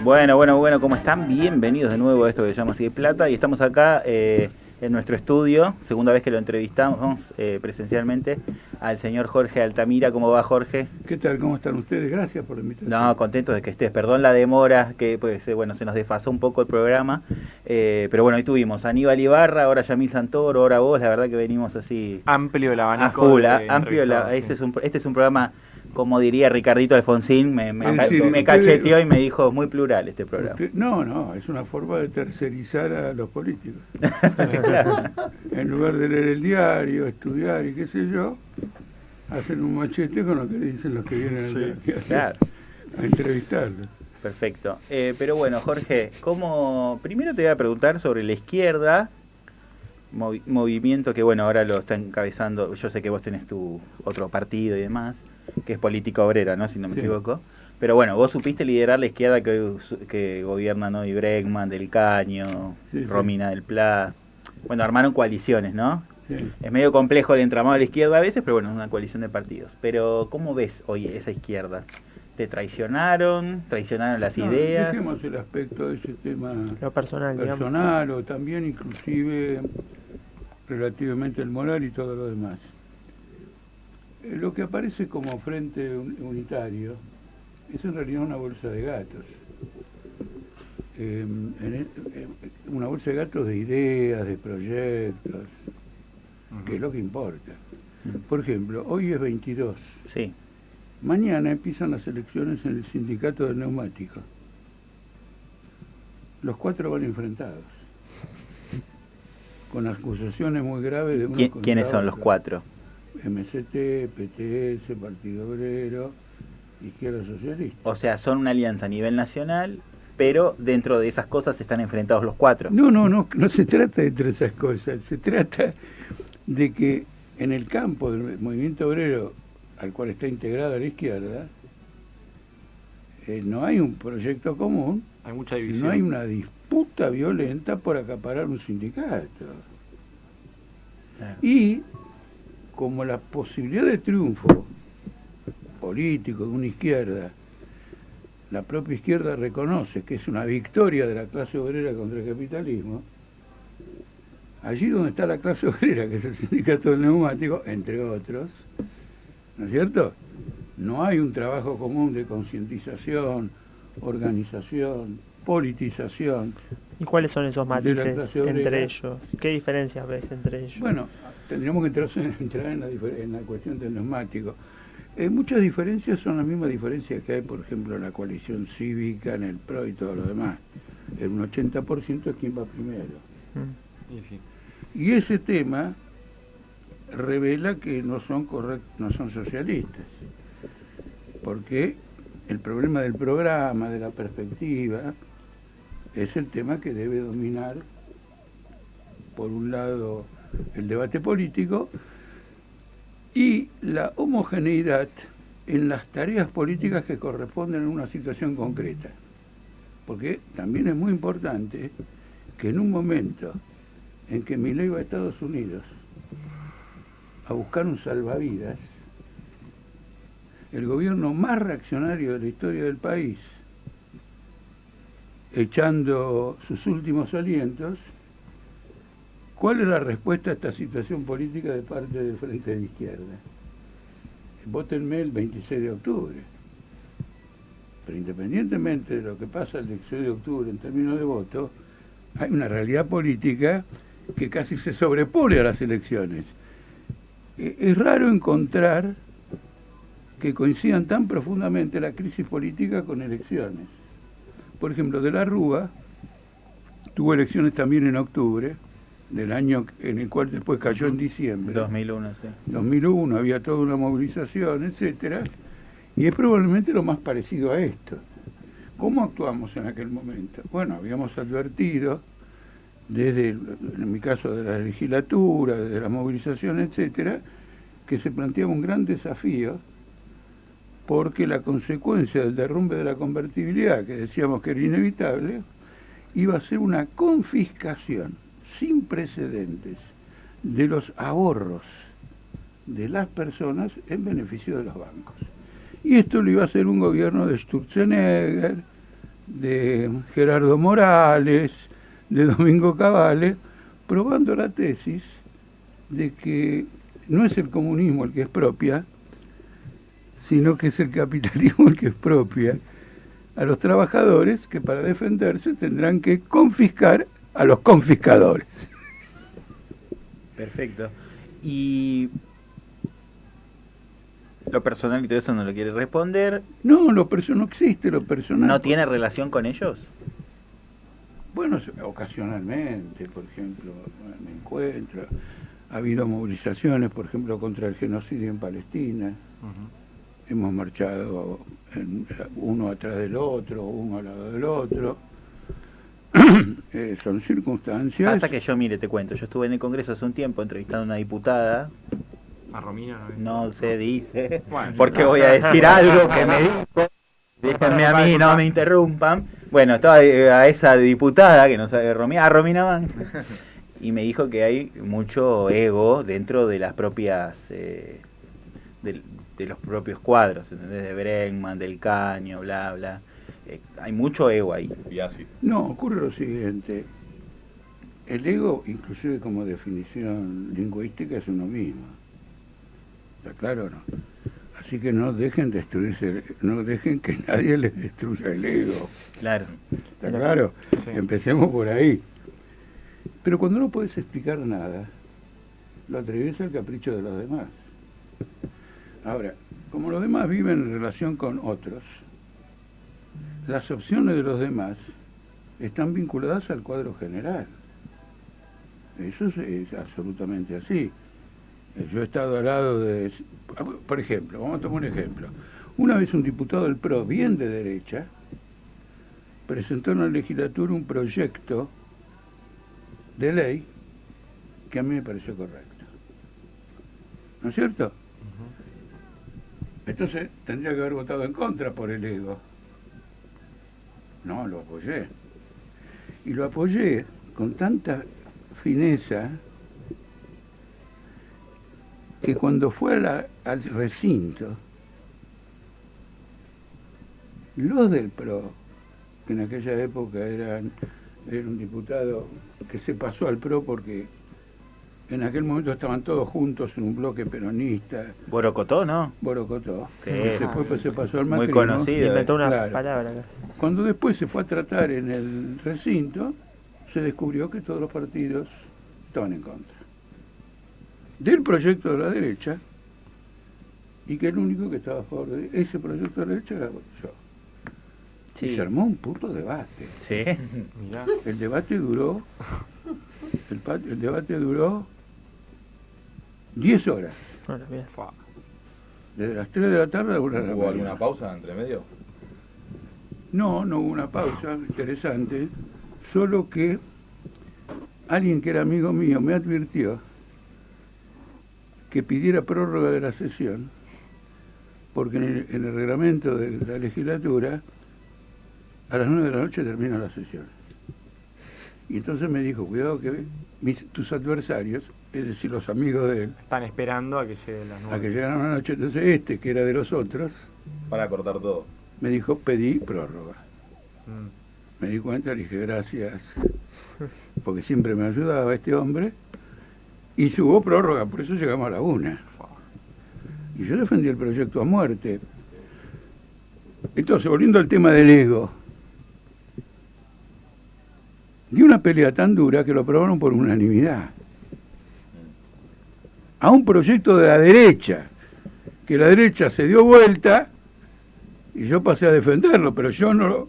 Bueno, ¿cómo están? Bienvenidos de nuevo a esto que se llama Así de Plata y estamos acá en nuestro estudio, segunda vez que lo entrevistamos presencialmente al señor Jorge Altamira. ¿Cómo va, Jorge? ¿Qué tal? ¿Cómo están ustedes? Gracias por la invitación. No, contentos de que estés. Perdón la demora, que pues bueno, se nos desfasó un poco el programa, pero bueno, hoy tuvimos a Aníbal Ibarra, ahora Yamil Santoro, ahora vos. La verdad que venimos así amplio el abanico a full, de amplio. sí. Este es un programa, como diría Ricardito Alfonsín, me cacheteó y me dijo muy plural este programa. No, es una forma de tercerizar a los políticos. En lugar de leer el diario, estudiar y qué sé yo, hacen un machete con lo que dicen los que vienen a entrevistarlos. Perfecto. Pero bueno, Jorge, primero te voy a preguntar sobre la izquierda, movimiento que bueno, ahora lo está encabezando. Yo sé que vos tenés tu otro partido y demás, que es Política Obrera, ¿no? Si no me equivoco. Pero bueno, vos supiste liderar la izquierda que gobierna, ¿no? Y Bregman, Del Caño, Romina del Pla. Bueno, armaron coaliciones, ¿no? Sí. Es medio complejo el entramado de la izquierda a veces, pero bueno, es una coalición de partidos. Pero ¿cómo ves hoy esa izquierda? ¿Te traicionaron las ideas? Dejemos el aspecto de ese tema lo personal o también inclusive relativamente el moral y todo lo demás. Lo que aparece como frente unitario es en realidad una bolsa de gatos. Una bolsa de gatos de ideas, de proyectos, que es lo que importa. Por ejemplo, hoy es 22. Sí. Mañana empiezan las elecciones en el sindicato del neumático. Los 4 van enfrentados, con acusaciones muy graves de unos contra ¿Quiénes son otros. los 4? MST, PTS, Partido Obrero, Izquierda Socialista. O sea, son una alianza a nivel nacional, pero dentro de esas cosas están enfrentados los 4. No se trata de entre esas cosas. Se trata de que en el campo del movimiento obrero al cual está integrada la izquierda, no hay un proyecto común, hay mucha división. sino hay una disputa violenta por acaparar un sindicato. Claro. Y como la posibilidad de triunfo político de una izquierda, la propia izquierda reconoce que es una victoria de la clase obrera contra el capitalismo, allí donde está la clase obrera, que es el sindicato del neumático, entre otros, ¿no es cierto? No hay un trabajo común de concientización, organización, politización. ¿Y cuáles son esos matices entre ellos? ¿Qué diferencias ves entre ellos? Bueno, tendríamos que entrar en la cuestión del neumático. Muchas diferencias son las mismas diferencias que hay, por ejemplo, en la coalición cívica, en el PRO y todo lo demás. Un 80% es quien va primero. Y ese tema revela que no son socialistas, porque el problema del programa, de la perspectiva, es el tema que debe dominar, por un lado, el debate político y la homogeneidad en las tareas políticas que corresponden a una situación concreta. Porque también es muy importante que en un momento en que Milei va a Estados Unidos a buscar un salvavidas, el gobierno más reaccionario de la historia del país, echando sus últimos alientos, ¿cuál es la respuesta a esta situación política de parte del Frente de Izquierda? Vótenme el 26 de octubre. Pero independientemente de lo que pasa el 16 de octubre en términos de voto, hay una realidad política que casi se sobrepone a las elecciones. Es raro encontrar que coincidan tan profundamente la crisis política con elecciones. Por ejemplo, De la Rúa tuvo elecciones también en octubre, del año en el cual después cayó en diciembre. 2001, sí. 2001, había toda una movilización, etcétera, y es probablemente lo más parecido a esto. ¿Cómo actuamos en aquel momento? Bueno, habíamos advertido desde, en mi caso, de la legislatura, desde la movilización, etcétera, que se planteaba un gran desafío porque la consecuencia del derrumbe de la convertibilidad, que decíamos que era inevitable, iba a ser una confiscación sin precedentes de los ahorros de las personas en beneficio de los bancos. Y esto lo iba a hacer un gobierno de Sturzenegger, de Gerardo Morales, de Domingo Cavalli, probando la tesis de que no es el comunismo el que expropia, sino que es el capitalismo el que expropia a los trabajadores, que para defenderse tendrán que confiscar a los confiscadores. Perfecto. Y lo personal y todo eso no lo quiere responder. No, no existe lo personal. ¿No tiene relación con ellos? Bueno, ocasionalmente, por ejemplo, me encuentro. Ha habido movilizaciones, por ejemplo, contra el genocidio en Palestina. Hemos marchado uno atrás del otro, uno al lado del otro. Son circunstancias. Pasa que yo, mire, te cuento, yo estuve en el Congreso hace un tiempo entrevistando a una diputada. A Romina no se dice, bueno, porque voy a decir algo que me dijo. Déjenme a mí, no me interrumpan. Bueno, estaba a esa diputada que no sabe, Romina Van, y me dijo que hay mucho ego dentro de las propias de los propios cuadros, ¿entendés? De Bregman, del Caño, bla, bla. Hay mucho ego ahí. Y así. No, ocurre lo siguiente. El ego, inclusive como definición lingüística, es uno mismo. ¿Está claro o no? Así que no dejen destruirse, no dejen que nadie les destruya el ego. Claro. ¿Está claro? Sí. Empecemos por ahí. Pero cuando no puedes explicar nada, lo atribuyes al capricho de los demás. Ahora, como los demás viven en relación con otros, las opciones de los demás están vinculadas al cuadro general. Eso es absolutamente así. Yo he estado al lado de... Por ejemplo, vamos a tomar un ejemplo. Una vez un diputado del PRO, bien de derecha, presentó en la legislatura un proyecto de ley que a mí me pareció correcto. ¿No es cierto? Entonces tendría que haber votado en contra por el ego. No, lo apoyé. Y lo apoyé con tanta fineza que cuando fue al recinto, los del PRO, que en aquella época era un diputado que se pasó al PRO porque en aquel momento estaban todos juntos en un bloque peronista. Borocotó, ¿no? Borocotó. Sí. Después se pasó al Muy macrismo. conocido. Inventó una Claro. palabra. Cuando después se fue a tratar en el recinto, se descubrió que todos los partidos estaban en contra del proyecto de la derecha y que el único que estaba a favor de ese proyecto de la derecha era yo. Sí. Y se armó un puto debate. Sí. Mirá. El debate duró el debate duró 10 horas, Bueno, bien. Fua. desde las 3 de la tarde a 1 de la ¿Hubo mañana. alguna pausa entre medio? No hubo una pausa, interesante, solo que alguien que era amigo mío me advirtió que pidiera prórroga de la sesión, porque en el reglamento de la legislatura a las 9 de la noche termina la sesión. Y entonces me dijo, cuidado que tus adversarios, es decir, los amigos de él, Están esperando a que llegue las 9. a que llegaran a la noche. Entonces que era de los otros, Para cortar todo. me dijo, pedí prórroga. Mm. Me di cuenta, le dije, gracias, porque siempre me ayudaba este hombre, y si hubo prórroga, por eso llegamos a la 1. Fua. Y yo defendí el proyecto a muerte. Entonces, volviendo al tema del ego, di una pelea tan dura que lo aprobaron por unanimidad. A un proyecto de la derecha, que la derecha se dio vuelta, y yo pasé a defenderlo, pero yo no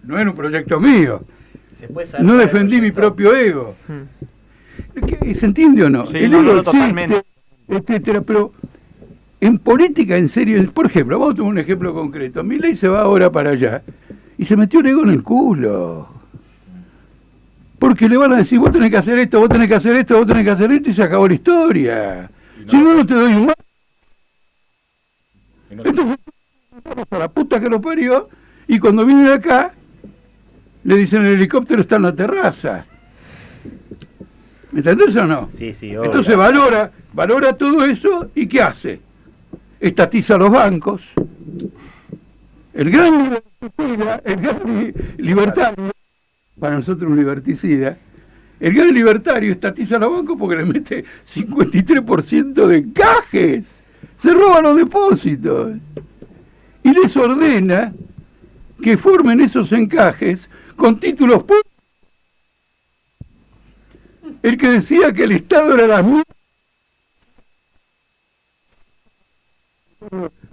era un proyecto mío. No defendí mi propio ego. ¿Se entiende o no? Sí, El no, ego no, existe, totalmente. etcétera, pero en política, en serio, por ejemplo, vamos a tomar un ejemplo concreto. Milei se va ahora para allá y se metió el ego en el culo. Porque le van a decir, vos tenés que hacer esto, vos tenés que hacer esto, vos tenés que hacer esto, y se acabó la historia. No. Si no, no te doy un más. Y no- Entonces, a la puta que lo parió, y cuando vienen acá, le dicen el helicóptero está en la terraza. ¿Me entendés o no? Sí, sí, obvio. Entonces valora todo eso, ¿y qué hace? Estatiza los bancos, El gran libertario, para nosotros un liberticida, el gran libertario estatiza los bancos porque le mete 53% de encajes. Se roban los depósitos. Y les ordena que formen esos encajes con títulos públicos. El que decía que el Estado era la mierda.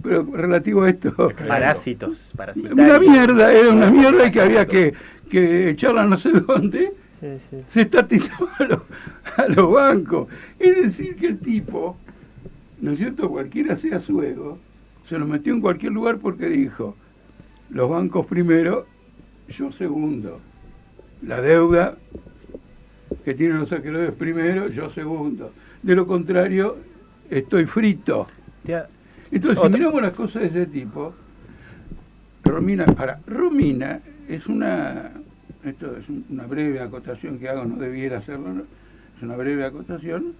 Pero relativo a esto... Parásitos, Una mierda, era una mierda y que había que echarla no sé dónde. Sí, sí. Se estatizaba a los bancos. Es decir, que el tipo, ¿no es cierto? Cualquiera sea su ego, se lo metió en cualquier lugar porque dijo, los bancos primero, yo segundo. La deuda que tienen los acreedores primero, yo segundo. De lo contrario, estoy frito. Entonces, si miramos las cosas de ese tipo, Romina es una... Esto es una breve acotación que hago, no debiera hacerlo, ¿no? Es una breve acotación,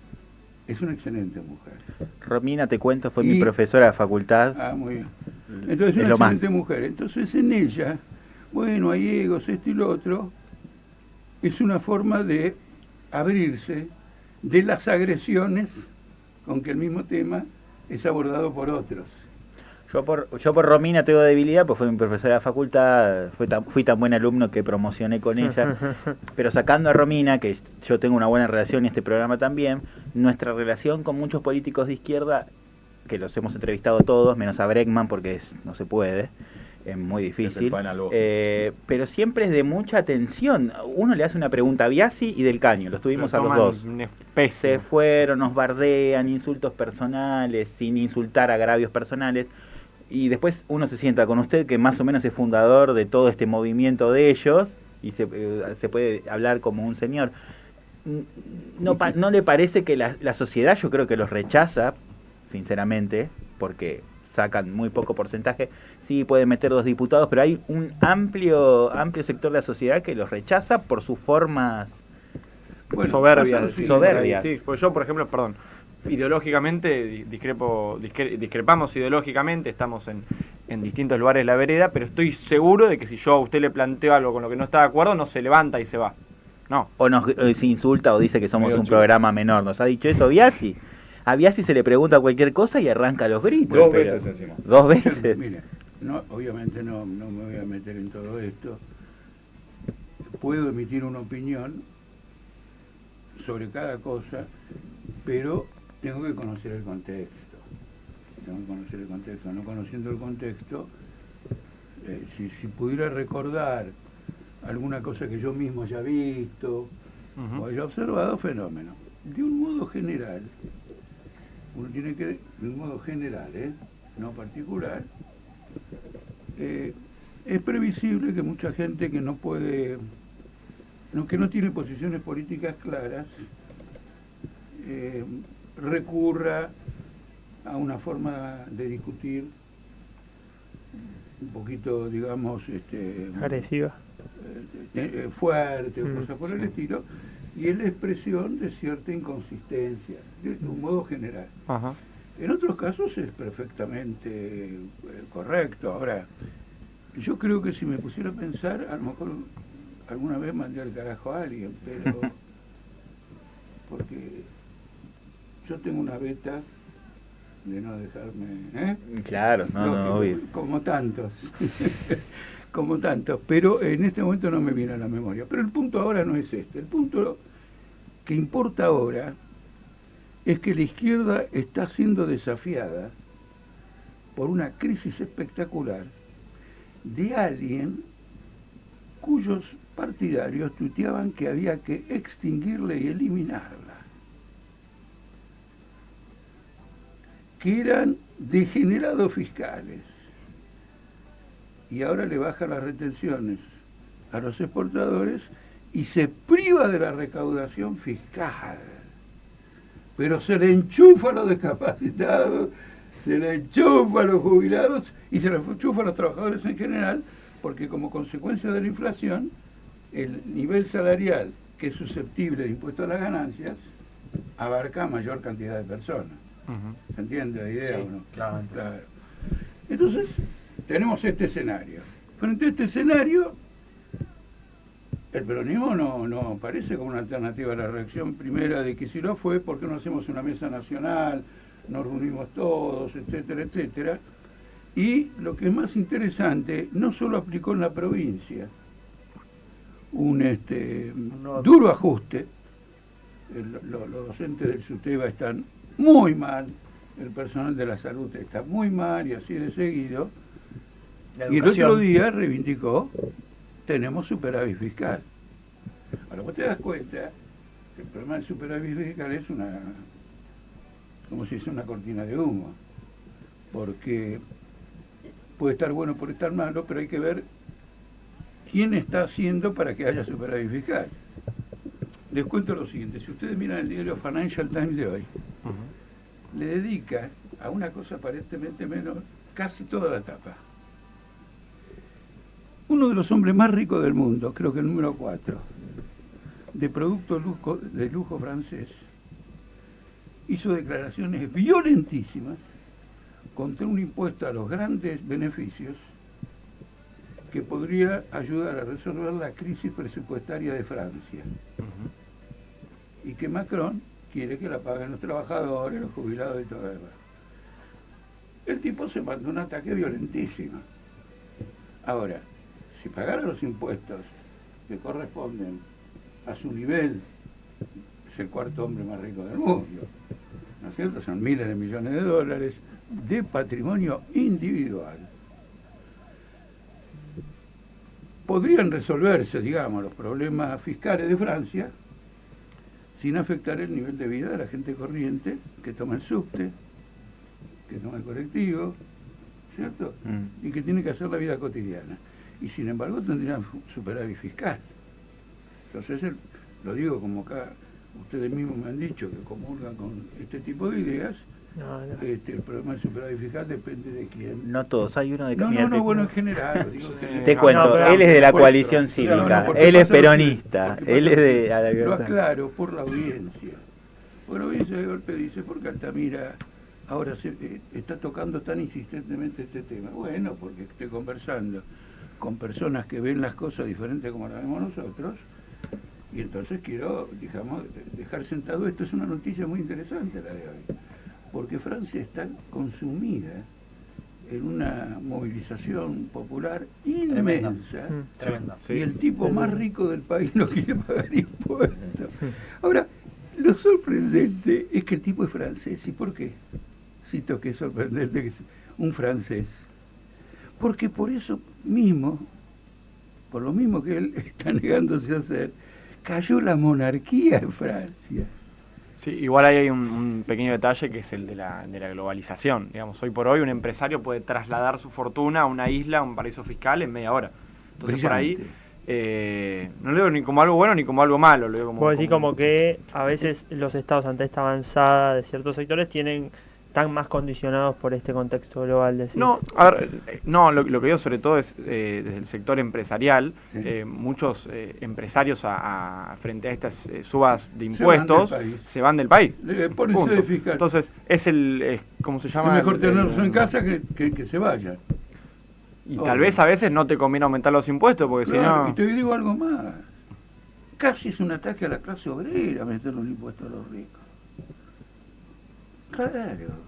es una excelente mujer. Romina, te cuento, fue mi profesora de facultad. Ah, muy bien. Entonces es una excelente mujer. Entonces en ella, bueno, hay egos, esto y lo otro, es una forma de abrirse de las agresiones con que el mismo tema es abordado por otros. Yo por Romina tengo debilidad, pues fue mi profesora de facultad, fui tan buen alumno que promocioné con ella, pero sacando a Romina, que yo tengo una buena relación y este programa también, nuestra relación con muchos políticos de izquierda, que los hemos entrevistado todos, menos a Bregman porque no se puede, es muy difícil, pero siempre es de mucha tensión. Uno le hace una pregunta a Biasi y Del Caño, los tuvimos a los dos. Se fueron, nos bardean, insultos personales, sin insultar agravios personales. Y después uno se sienta con usted, que más o menos es fundador de todo este movimiento de ellos, y se puede hablar como un señor. ¿No le parece que la sociedad, yo creo que los rechaza, sinceramente, porque sacan muy poco porcentaje? Sí, pueden meter 2 diputados, pero hay un amplio sector de la sociedad que los rechaza por sus formas soberbias. Sí, pues yo, por ejemplo, ideológicamente discrepamos ideológicamente, estamos en distintos lugares de la vereda, pero estoy seguro de que si yo a usted le planteo algo con lo que no está de acuerdo, no se levanta y se va. No. O nos insulta o dice que somos un programa menor. ¿Nos ha dicho eso Biasi? A Biasi se le pregunta cualquier cosa y arranca los gritos. 2 veces encima. 2 veces. Mire, obviamente no me voy a meter en todo esto. Puedo emitir una opinión sobre cada cosa, pero tengo que conocer el contexto. No conociendo el contexto, si pudiera recordar alguna cosa que yo mismo haya visto o haya observado, fenómeno. De un modo general, uno tiene que, de un modo general, no particular, es previsible que mucha gente que no puede, que no tiene posiciones políticas claras, recurra a una forma de discutir un poquito, digamos, agresiva, fuerte o cosas por el estilo, y es la expresión de cierta inconsistencia, de un modo general. En otros casos es perfectamente correcto. Ahora, yo creo que si me pusiera a pensar, a lo mejor alguna vez mandé al carajo a alguien, pero porque yo tengo una beta de no dejarme... Claro, obvio. Como tantos. Como tantos, pero en este momento no me viene a la memoria. Pero el punto ahora no es este. El punto que importa ahora es que la izquierda está siendo desafiada por una crisis espectacular de alguien cuyos partidarios tuiteaban que había que extinguirla y eliminarla, que eran degenerados fiscales, y ahora le baja las retenciones a los exportadores y se priva de la recaudación fiscal, pero se le enchufa a los discapacitados, se le enchufa a los jubilados y se le enchufa a los trabajadores en general, porque como consecuencia de la inflación, el nivel salarial que es susceptible de impuesto a las ganancias abarca a mayor cantidad de personas. ¿Se entiende la idea o no? Claro. Entonces, tenemos este escenario. Frente a este escenario, el peronismo no aparece como una alternativa a la reacción primera de Kicillof fue porque no hacemos una mesa nacional, nos reunimos todos, etcétera, etcétera. Y lo que es más interesante, no solo aplicó en la provincia un duro ajuste, los docentes del SUTEBA están muy mal, el personal de la salud está muy mal y así de seguido, y el otro día reivindicó, tenemos superávit fiscal. Ahora vos te das cuenta que el problema del superávit fiscal es como si dice, una cortina de humo, porque puede estar bueno, puede estar malo, pero hay que ver quién está haciendo para que haya superávit fiscal. Les cuento lo siguiente, si ustedes miran el diario Financial Times de hoy, le dedica a una cosa aparentemente menor casi toda la tapa. Uno de los hombres más ricos del mundo, creo que el número 4, de producto de lujo francés, hizo declaraciones violentísimas contra un impuesto a los grandes beneficios que podría ayudar a resolver la crisis presupuestaria de Francia. Y que Macron quiere que la paguen los trabajadores, los jubilados y todo lo demás. El tipo se mandó un ataque violentísimo. Ahora, si pagara los impuestos que corresponden a su nivel, es el cuarto hombre más rico del mundo, ¿no es cierto? Son miles de millones de dólares de patrimonio individual. Podrían resolverse, digamos, los problemas fiscales de Francia sin afectar el nivel de vida de la gente corriente que toma el subte, que toma el colectivo, ¿cierto? Y que tiene que hacer la vida cotidiana. Y sin embargo tendrían superávit fiscal. Entonces, lo digo como acá, ustedes mismos me han dicho que comulgan con este tipo de ideas. El problema del superávit fiscal depende de quién. No todos, hay uno de No, bueno, en general. Digo, te cuento, él es de la coalición cívica, él es peronista, él es de a la Lo libertad. aclaro por la audiencia. Por la audiencia de golpe dice, porque Altamira ahora está tocando tan insistentemente este tema. Bueno, porque estoy conversando con personas que ven las cosas diferentes como las vemos nosotros, y entonces quiero, digamos, dejar sentado esto. Es una noticia muy interesante la de hoy, porque Francia está consumida en una movilización popular inmensa, Tremendo. y el tipo más rico del país no quiere pagar impuestos. Ahora, lo sorprendente es que el tipo es francés. ¿Y por qué? Cito que es sorprendente que es un francés. Porque por eso mismo, por lo mismo que él está negándose a hacer, cayó la monarquía en Francia. Sí, igual ahí hay un pequeño detalle que es el de la globalización. Digamos, hoy por hoy un empresario puede trasladar su fortuna a una isla, a un paraíso fiscal en media hora. Entonces Brillante. por ahí no lo veo ni como algo bueno ni como algo malo. Lo veo como, Puedo decir como que a veces los estados ante esta avanzada de ciertos sectores están más condicionados por este contexto global. Decís. No, a ver, lo que digo sobre todo es desde el sector empresarial, Sí. Muchos empresarios frente a estas subas de impuestos se van del país. Le ponen Punto. sede fiscal. Entonces, ¿cómo se llama? Es mejor tenerlos en casa que se vayan. Y tal vez a veces no te conviene aumentar los impuestos, porque Claro, si y no... te digo algo más. Casi es un ataque a la clase obrera meter los impuestos a los ricos. Claro.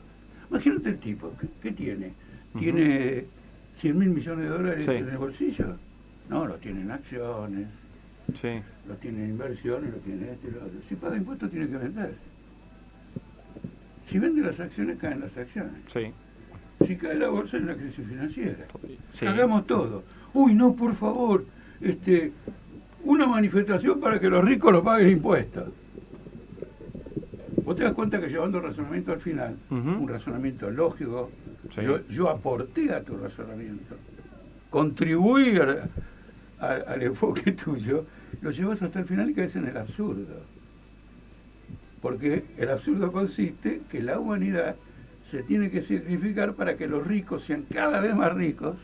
Imagínate el tipo, ¿qué tiene? ¿Tiene 100 mil millones de dólares Sí. en el bolsillo? No, lo tiene en acciones, Sí. lo tiene en inversiones, lo tiene y lo otro. Si paga impuestos tiene que vender. Si vende las acciones, caen las acciones. Sí. Si cae la bolsa, es una crisis financiera. Sí. Hagamos todo. Uy, no, por favor, una manifestación para que los ricos no paguen impuestos. Vos te das cuenta que llevando el razonamiento al final, un razonamiento lógico, Sí. yo aporté a tu razonamiento, contribuí al enfoque tuyo, lo llevas hasta el final y caes en el absurdo. Porque el absurdo consiste que la humanidad se tiene que sacrificar para que los ricos sean cada vez más ricos,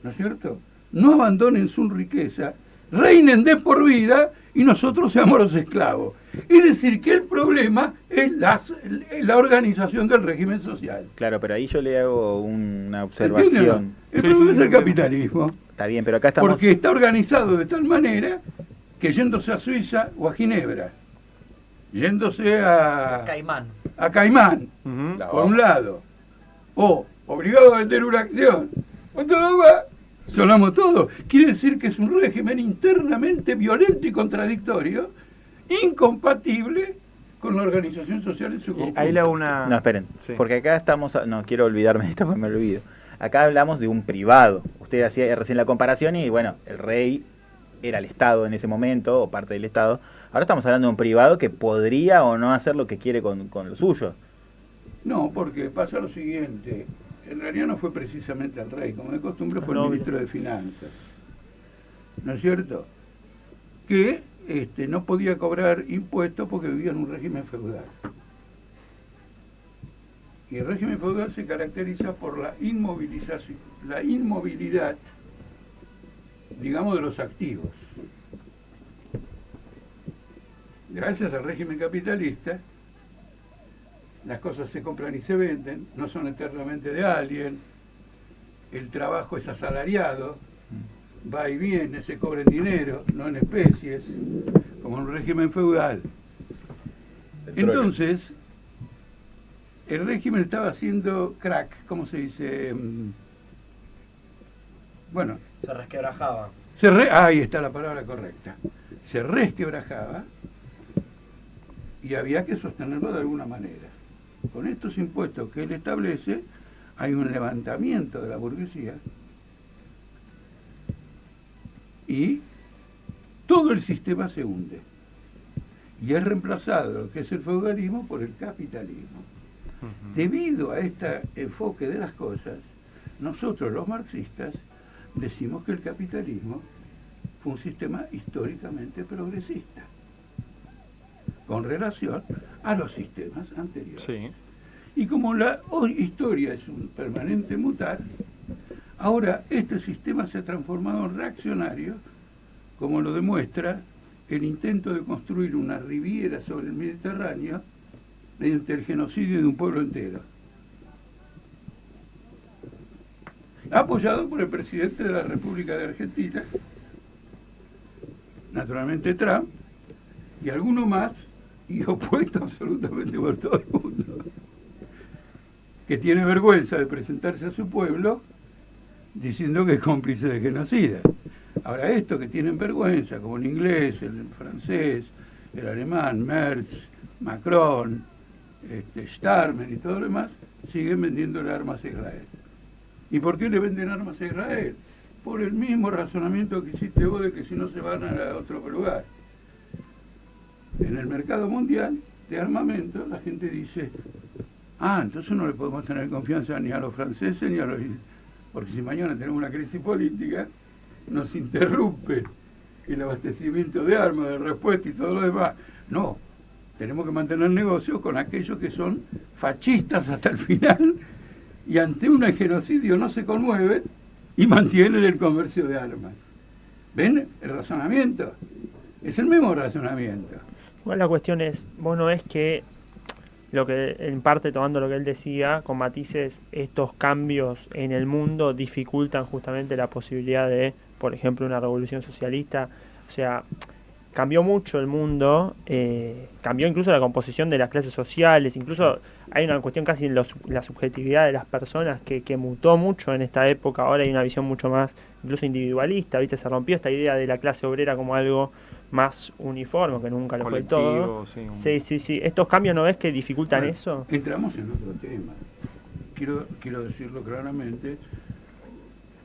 ¿no es cierto? No abandonen su riqueza, reinen de por vida y nosotros seamos los esclavos. Es decir, que el problema es la organización del régimen social. Claro, pero ahí yo le hago una ¿Entienden? observación. El problema es el capitalismo. Está bien, pero acá estamos... Porque está organizado de tal manera que yéndose a Suiza o a Ginebra, yéndose a Caimán, Ujú. por un lado, o obligado a vender una acción, o todo va, sonamos todos. Quiere decir que es un régimen internamente violento y contradictorio, incompatible con la organización social en su conjunto. Ahí le hago una... No, esperen, Sí. porque acá estamos... No, quiero olvidarme de esto porque me olvido. Acá hablamos de un privado. Usted hacía recién la comparación y, bueno, el rey era el Estado en ese momento, o parte del Estado. Ahora estamos hablando de un privado que podría o no hacer lo que quiere con lo suyo. No, porque pasa lo siguiente. En realidad no fue precisamente el rey, como de costumbre fue No, el ministro de Finanzas. ¿No es cierto? Que no podía cobrar impuestos porque vivía en un régimen feudal. Y el régimen feudal se caracteriza por la inmovilidad, digamos, de los activos. Gracias al régimen capitalista, las cosas se compran y se venden, no son eternamente de alguien, el trabajo es asalariado, va y viene, se cobra en dinero, no en especies, como en un régimen feudal. Entonces, el régimen estaba haciendo crack, ¿cómo se dice? Bueno, Se resquebrajaba. ahí está la palabra correcta. Se resquebrajaba y había que sostenerlo de alguna manera. Con estos impuestos que él establece, hay un levantamiento de la burguesía y todo el sistema se hunde. Y es reemplazado lo que es el feudalismo por el capitalismo. Debido a este enfoque de las cosas, nosotros los marxistas decimos que el capitalismo fue un sistema históricamente progresista con relación a los sistemas anteriores. Sí. Y como la historia es un permanente mutar, ahora este sistema se ha transformado en reaccionario, como lo demuestra el intento de construir una riviera sobre el Mediterráneo mediante el genocidio de un pueblo entero. Apoyado por el presidente de la República de Argentina, naturalmente Trump, y alguno más, y opuesto absolutamente por todo el mundo, que tiene vergüenza de presentarse a su pueblo diciendo que es cómplice de genocida. Ahora, estos que tienen vergüenza, como el inglés, el francés, el alemán, Merz, Macron, Starmer y todo lo demás, siguen vendiéndole armas a Israel. ¿Y por qué le venden armas a Israel? Por el mismo razonamiento que hiciste vos de que si no se van a otro lugar. En el mercado mundial de armamento la gente dice, entonces no le podemos tener confianza ni a los franceses ni a los... Porque si mañana tenemos una crisis política, nos interrumpe el abastecimiento de armas, de respuesta y todo lo demás. No, tenemos que mantener negocios con aquellos que son fascistas hasta el final y ante un genocidio no se conmueven y mantienen el comercio de armas. ¿Ven el razonamiento? Es el mismo razonamiento. Igual la cuestión es, vos no ves que lo que, en parte tomando lo que él decía, con matices, estos cambios en el mundo dificultan justamente la posibilidad de, por ejemplo, una revolución socialista. O sea, cambió mucho el mundo, cambió incluso la composición de las clases sociales, incluso hay una cuestión casi en la subjetividad de las personas que mutó mucho en esta época. Ahora hay una visión mucho más incluso individualista, ¿viste? Se rompió esta idea de la clase obrera como algo más uniforme, que nunca lo fue todo. Sí. ¿Estos cambios no ves que dificultan eso? Entramos en otro tema. Quiero decirlo claramente,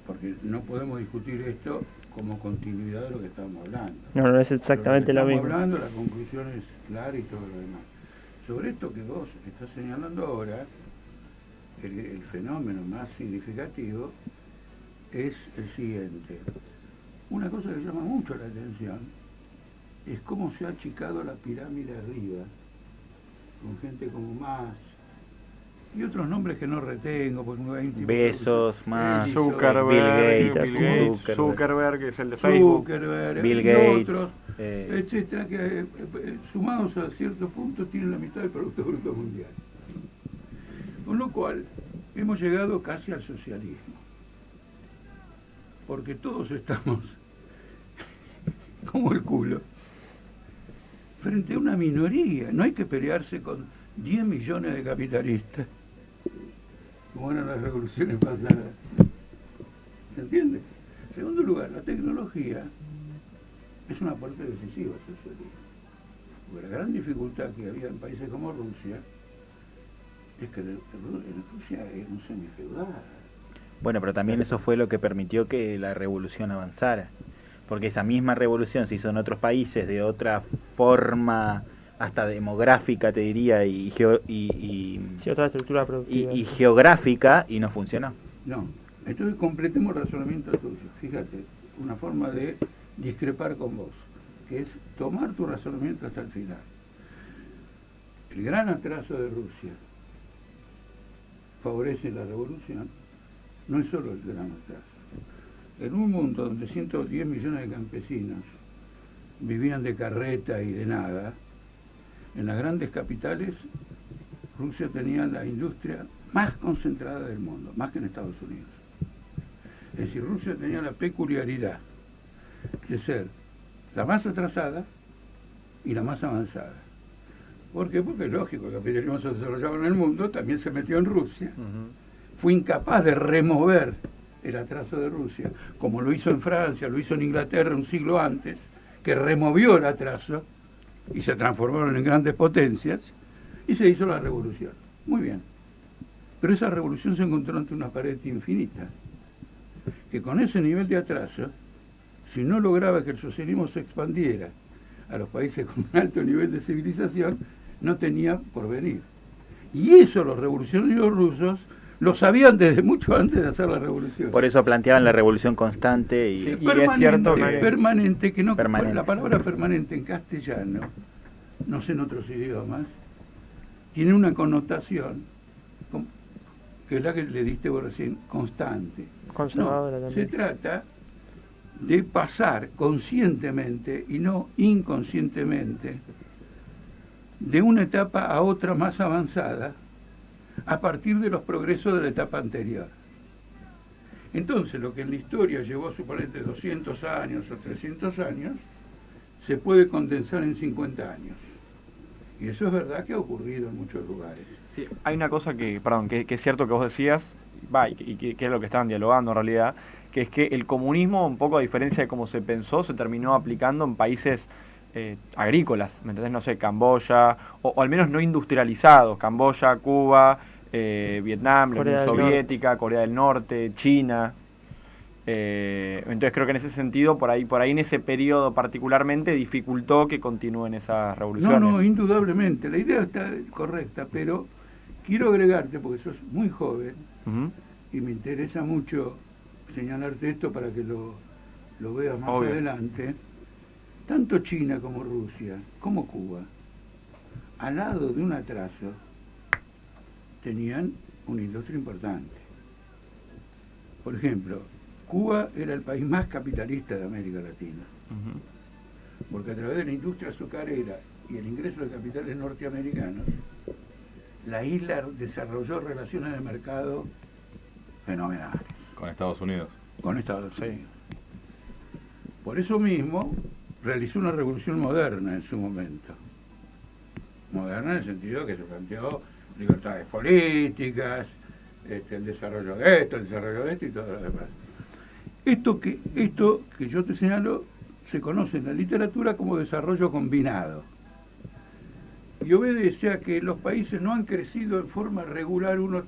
porque no podemos discutir esto como continuidad de lo que estamos hablando. No es exactamente lo mismo. Estamos hablando, la conclusión es clara y todo lo demás. Sobre esto que vos estás señalando ahora, el fenómeno más significativo es el siguiente. Una cosa que llama mucho la atención es cómo se ha achicado la pirámide arriba, con gente como Mas y otros nombres que no retengo, porque no hay Besos, Mas, Bezos, Bill Gates, Zuckerberg, que es el de Facebook. Zuckerberg, Bill y Gates. otros etcétera, que sumados a cierto punto tienen la mitad del Producto Bruto Mundial. Con lo cual, hemos llegado casi al socialismo. Porque todos estamos como el culo frente a una minoría. No hay que pelearse con 10 millones de capitalistas, como eran las revoluciones pasadas. ¿Se entiende? En segundo lugar, la tecnología es una parte decisiva del socialismo. Porque la gran dificultad que había en países como Rusia es que Rusia era un semifeudal. Bueno, pero también eso fue lo que permitió que la revolución avanzara. Porque esa misma revolución se hizo en otros países de otra forma, hasta demográfica, te diría, y otra estructura productiva. y geográfica, y no funcionó. No. Entonces completemos el razonamiento tuyo. Fíjate, una forma de discrepar con vos, que es tomar tu razonamiento hasta el final. El gran atraso de Rusia favorece la revolución, no es solo el gran atraso. En un mundo donde 110 millones de campesinos vivían de carreta y de nada, en las grandes capitales Rusia tenía la industria más concentrada del mundo, más que en Estados Unidos. Es decir, Rusia tenía la peculiaridad de ser la más atrasada y la más avanzada. ¿Por qué? Porque es lógico, el capitalismo se desarrollaba en el mundo, también se metió en Rusia. Fue incapaz de remover el atraso de Rusia, como lo hizo en Francia, lo hizo en Inglaterra un siglo antes, que removió el atraso y se transformaron en grandes potencias y se hizo la revolución. Muy bien. Pero esa revolución se encontró ante una pared infinita, que con ese nivel de atraso, si no lograba que el socialismo se expandiera a los países con un alto nivel de civilización, no tenía porvenir. Y eso los revolucionarios rusos lo sabían desde mucho antes de hacer la revolución. Por eso planteaban la revolución constante y, Sí, y y es cierto que... permanente, que no, Permanente. la palabra permanente en castellano, no sé en otros idiomas, tiene una connotación que es la que le diste vos recién, constante. Conservadora No, también. se trata de pasar conscientemente y no inconscientemente de una etapa a otra más avanzada a partir de los progresos de la etapa anterior. Entonces, lo que en la historia llevó, suponete, 200 años o 300 años, se puede condensar en 50 años. Y eso es verdad que ha ocurrido en muchos lugares. Sí, hay una cosa que es cierto que vos decías, y que es lo que estaban dialogando en realidad, que es que el comunismo, un poco a diferencia de cómo se pensó, se terminó aplicando en países agrícolas, ¿me entendés? No sé, Camboya, o al menos no industrializados, Camboya, Cuba, Vietnam, la Unión Soviética, Corea del Norte, China. Entonces creo que en ese sentido, por ahí en ese periodo particularmente, dificultó que continúen esas revoluciones. No, indudablemente, la idea está correcta, pero quiero agregarte, porque sos muy joven, y me interesa mucho señalarte esto para que lo veas más adelante. Tanto China como Rusia, como Cuba, al lado de un atraso, tenían una industria importante. Por ejemplo, Cuba era el país más capitalista de América Latina, porque a través de la industria azucarera y el ingreso de capitales norteamericanos, la isla desarrolló relaciones de mercado fenomenales. Con Estados Unidos. Con Estados Unidos. Por eso mismo realizó una revolución moderna en su momento. Moderna en el sentido que se planteó libertades políticas, el desarrollo de esto, el desarrollo de esto y todo lo demás. Esto que yo te señalo se conoce en la literatura como desarrollo combinado. Y obedece a que los países no han crecido en forma regular uno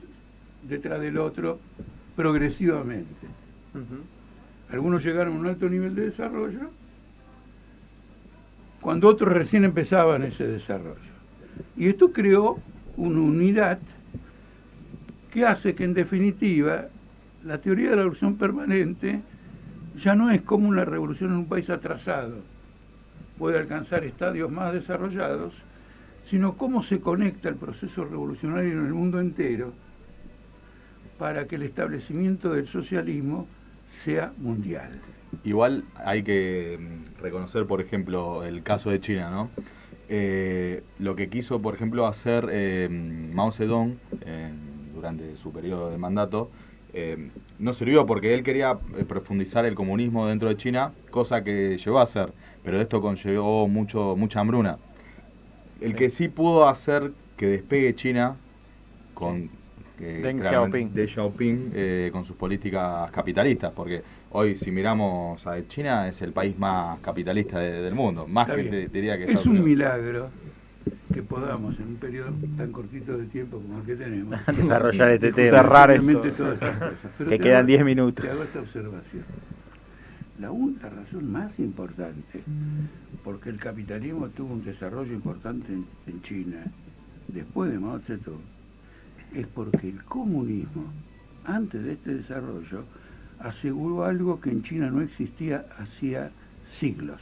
detrás del otro progresivamente. Algunos llegaron a un alto nivel de desarrollo cuando otros recién empezaban ese desarrollo. Y esto creó una unidad que hace que, en definitiva, la teoría de la evolución permanente ya no es como una revolución en un país atrasado puede alcanzar estadios más desarrollados, sino cómo se conecta el proceso revolucionario en el mundo entero para que el establecimiento del socialismo sea mundial. Igual hay que reconocer, por ejemplo, el caso de China, ¿no? Lo que quiso, por ejemplo, hacer Mao Zedong durante su periodo de mandato, no sirvió porque él quería profundizar el comunismo dentro de China, cosa que llegó a hacer, pero esto conllevó mucha hambruna. El que sí pudo hacer que despegue China con Deng Xiaoping, Deng Xiaoping con sus políticas capitalistas, porque hoy si miramos a China es el país más capitalista del mundo, más Está que bien. diría que Es Estados un Unidos. milagro que podamos en un periodo tan cortito de tiempo como el que tenemos Desarrollar este tema. Cerrar realmente esto. todas estas cosas. Pero Que te quedan hago- 10 minutos. Te hago esta observación. La única razón más importante porque el capitalismo tuvo un desarrollo importante en China después de Mao Zedong es porque el comunismo, antes de este desarrollo, aseguró algo que en China no existía hacía siglos: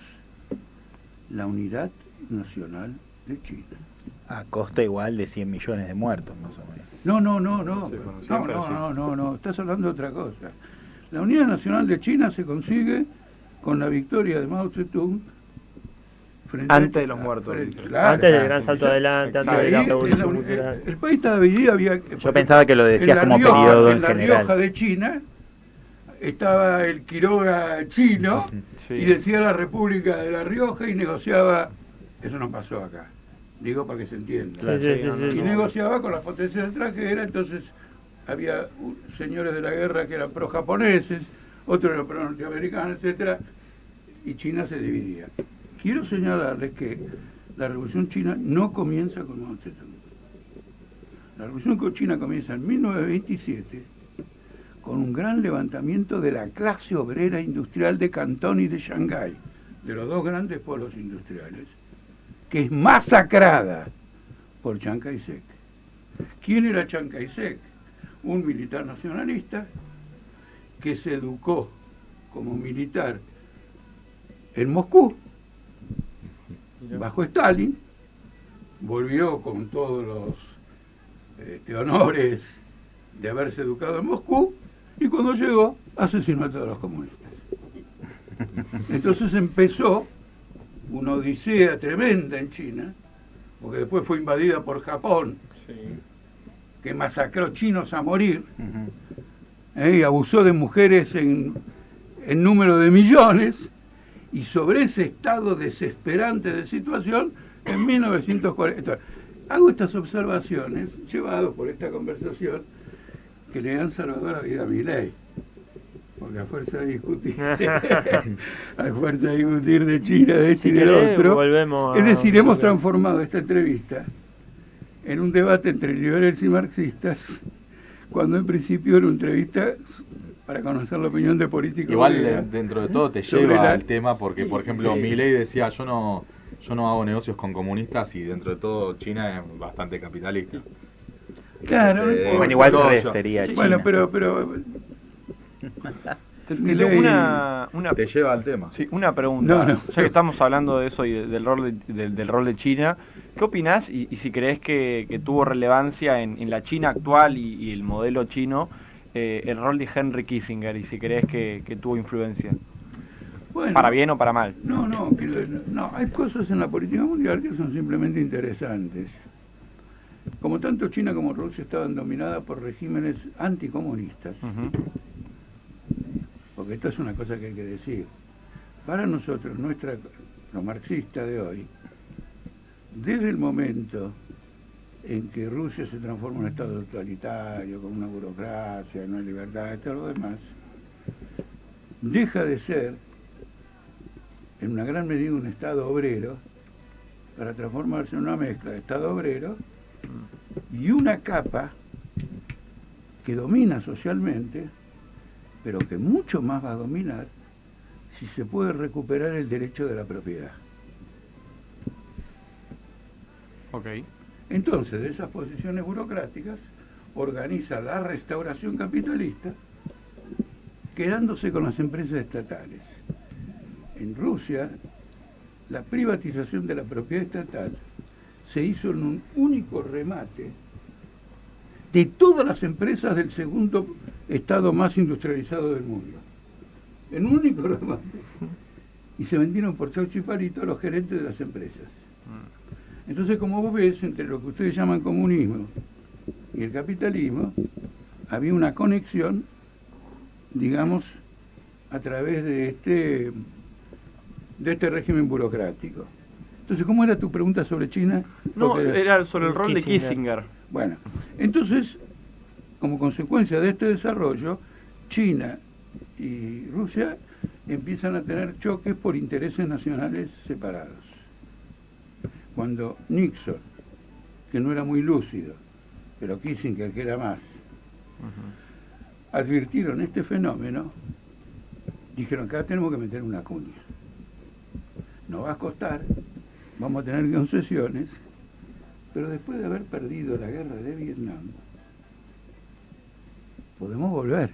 la unidad nacional de China. A costa igual de 100 millones de muertos, más o menos. No, Sí, bueno, siempre así. no, estás hablando de otra cosa. La unidad nacional de China se consigue con la victoria de Mao Zedong frente Antes de los muertos. Claro, Antes del claro. gran salto adelante, antes Exacto. de la Ahí, revolución el cultural. país estaba dividido, había... Yo pensaba que lo decías en La como Rioja, periodo en La general. Rioja de China estaba el Quiroga chino Sí. y decía la República de La Rioja y negociaba... Eso no pasó acá, digo para que se entienda. Sí, sí, sí, sí, Y sí. negociaba con las potencias extranjeras, entonces había señores de la guerra que eran pro-japoneses, otros eran pro-norteamericanos, etcétera, y China se dividía. Quiero señalarles que la Revolución China no comienza con Mao Zedong. La Revolución China comienza en 1927 con un gran levantamiento de la clase obrera industrial de Cantón y de Shanghái, de los dos grandes polos industriales, que es masacrada por Chiang Kai-shek. ¿Quién era Chiang Kai-shek? Un militar nacionalista que se educó como militar en Moscú, bajo Stalin, volvió con todos los honores de haberse educado en Moscú, y cuando llegó asesinó a todos los comunistas. Entonces empezó una odisea tremenda en China, porque después fue invadida por Japón, que masacró chinos a morir, y abusó de mujeres en número de millones, y sobre ese estado desesperante de situación, en 1940... Hago estas observaciones, llevado por esta conversación, que le han salvado la vida a Milei. Porque a fuerza de discutir, a fuerza de discutir de China, de este Si y del querés, otro, volvemos es a- decir, hemos transformado esta entrevista en un debate entre liberales y marxistas, cuando en principio era una entrevista para conocer la opinión de políticos. Igual dentro de todo te sobre lleva la- al tema porque, por ejemplo, Sí. Milei decía, yo no hago negocios con comunistas y dentro de todo China es bastante capitalista. Claro, no importa. Bueno, igual se Todo refería a China. Bueno, pero Te Milei- tengo una Te lleva al tema. Sí, una pregunta. No, no. Ya que estamos hablando de eso y del rol de China, ¿qué opinás y si crees que tuvo relevancia en la China actual y el modelo chino el rol de Henry Kissinger y si crees que tuvo influencia? bueno, ¿Para bien o para mal? No, hay cosas en la política mundial que son simplemente interesantes. Como tanto China como Rusia estaban dominadas por regímenes anticomunistas, Ujú. porque esta es una cosa que hay que decir. Para nosotros, los marxistas de hoy, desde el momento en que Rusia se transforma en un Estado totalitario, con una burocracia, no hay libertad, y todo lo demás, deja de ser, en una gran medida, un Estado obrero, para transformarse en una mezcla de Estado obrero y una capa que domina socialmente, pero que mucho más va a dominar si se puede recuperar el derecho de la propiedad. Ok. Entonces, de esas posiciones burocráticas, organiza la restauración capitalista, quedándose con las empresas estatales. En Rusia, la privatización de la propiedad estatal se hizo en un único remate de todas las empresas del segundo estado más industrializado del mundo. En un único remate. y se vendieron por chaucho y palito a los gerentes de las empresas. Entonces, como vos ves, entre lo que ustedes llaman comunismo y el capitalismo, había una conexión, digamos, a través de este régimen burocrático. Entonces, ¿cómo era tu pregunta sobre China? No, Porque era sobre el rol de Kissinger. Kissinger. Bueno, entonces, como consecuencia de este desarrollo, China y Rusia empiezan a tener choques por intereses nacionales separados. Cuando Nixon, que no era muy lúcido, pero Kissinger, que era más, advirtieron este fenómeno, dijeron que acá tenemos que meter una cuña. Nos va a costar, vamos a tener concesiones, pero después de haber perdido la guerra de Vietnam, podemos volver.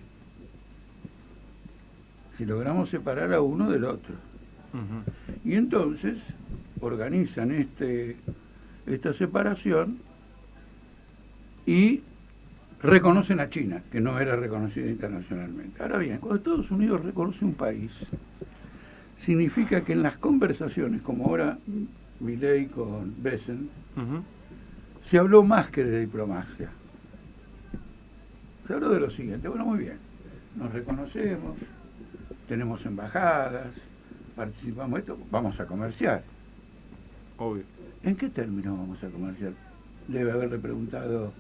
Si logramos separar a uno del otro. Y entonces organizan esta separación y reconocen a China, que no era reconocida internacionalmente. Ahora bien, cuando Estados Unidos reconoce un país, significa que en las conversaciones, como ahora Milei con Besen, se habló más que de diplomacia. Se habló de lo siguiente: bueno, muy bien, nos reconocemos, tenemos embajadas, participamos en esto, vamos a comerciar. Obvio. ¿En qué términos vamos a comerciar? Debe haberle preguntado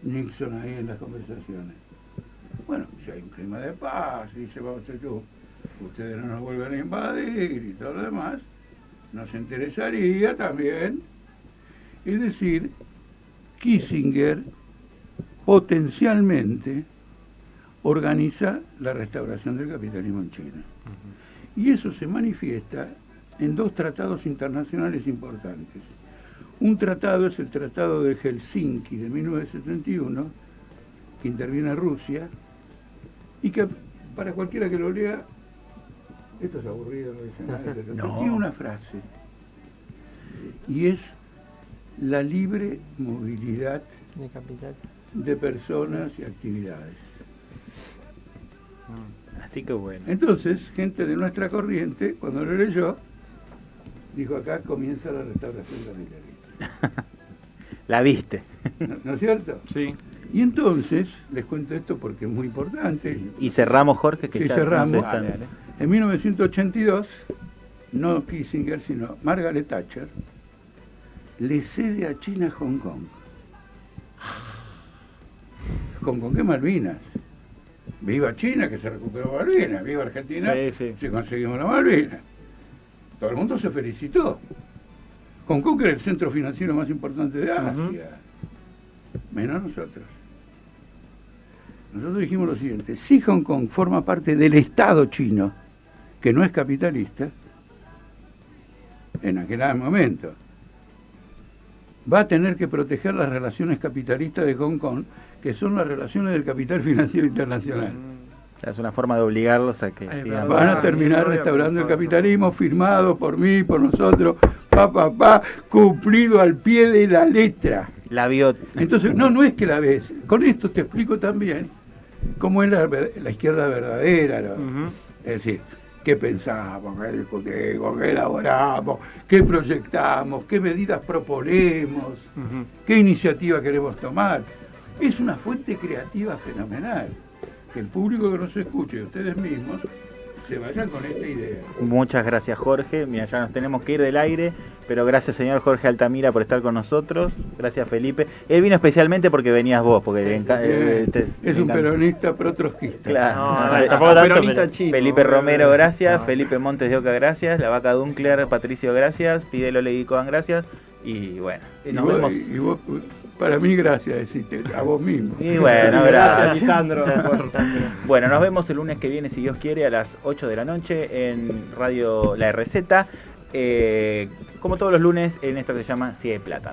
Nixon ahí en las conversaciones. Bueno, si hay un clima de paz, dice, vamos a yo, ustedes no nos vuelven a invadir y todo lo demás, nos interesaría también. Es decir, Kissinger potencialmente organiza la restauración del capitalismo en China. Y eso se manifiesta en dos tratados internacionales importantes. Un tratado es el Tratado de Helsinki de 1971, que interviene Rusia, y que para cualquiera que lo lea, esto es aburrido, no dice nada, pero No. tiene una frase, y es la libre movilidad De capital. de personas y actividades. Así que bueno. Entonces, gente de nuestra corriente, cuando lo leyó, dijo, acá comienza la restauración capitalista. La viste. ¿No es cierto? Sí. Y entonces, les cuento esto porque es muy importante. Y cerramos, Jorge, que Sí, ya cerramos. nos están- Dale, dale. En 1982, no Kissinger, sino Margaret Thatcher, le cede a China Hong Kong. Hong Kong es Malvinas. Viva China, que se recuperó Malvinas. Viva Argentina, Sí, sí. si conseguimos la Malvinas. Todo el mundo se felicitó. Hong Kong era el centro financiero más importante de Asia. Menos nosotros. Nosotros dijimos lo siguiente: si Hong Kong forma parte del Estado chino, que no es capitalista, en aquel momento, va a tener que proteger las relaciones capitalistas de Hong Kong, que son las relaciones del capital financiero internacional. Es una forma de obligarlos a que Es sigan. Van a Ah, terminar no había restaurando el pensado eso. capitalismo, firmado por mí, por nosotros, cumplido al pie de la letra. La vio. Entonces, no es que la ves. Con esto te explico también cómo es la izquierda verdadera, ¿no? Es decir, qué pensamos, qué discutimos, qué elaboramos, qué proyectamos, qué medidas proponemos, qué iniciativa queremos tomar. Es una fuente creativa fenomenal. Que el público que nos escuche y ustedes mismos se vayan con esta idea. Muchas gracias, Jorge. Mira, ya nos tenemos que ir del aire, pero gracias, señor Jorge Altamira, por estar con nosotros. Gracias, Felipe. Él vino especialmente porque venías vos, porque le Es un encanta. peronista pro-trotskista. Claro. No, tampoco tanto, Peronista pero- chino. Felipe Romero, gracias. No. Felipe Montes de Oca, gracias. La Vaca Dunkler, Patricio, gracias. Fidel Oleguicoan, gracias. Y bueno, Y nos vos- vemos. y vos, para mí, gracias, decirte a vos mismo. Y bueno, Gracias, gracias. Lisandro. Bueno, nos vemos el lunes que viene, si Dios quiere, a las 8 de la noche en Radio La RZ. Como todos los lunes, en esto que se llama Si hay plata, ¿no?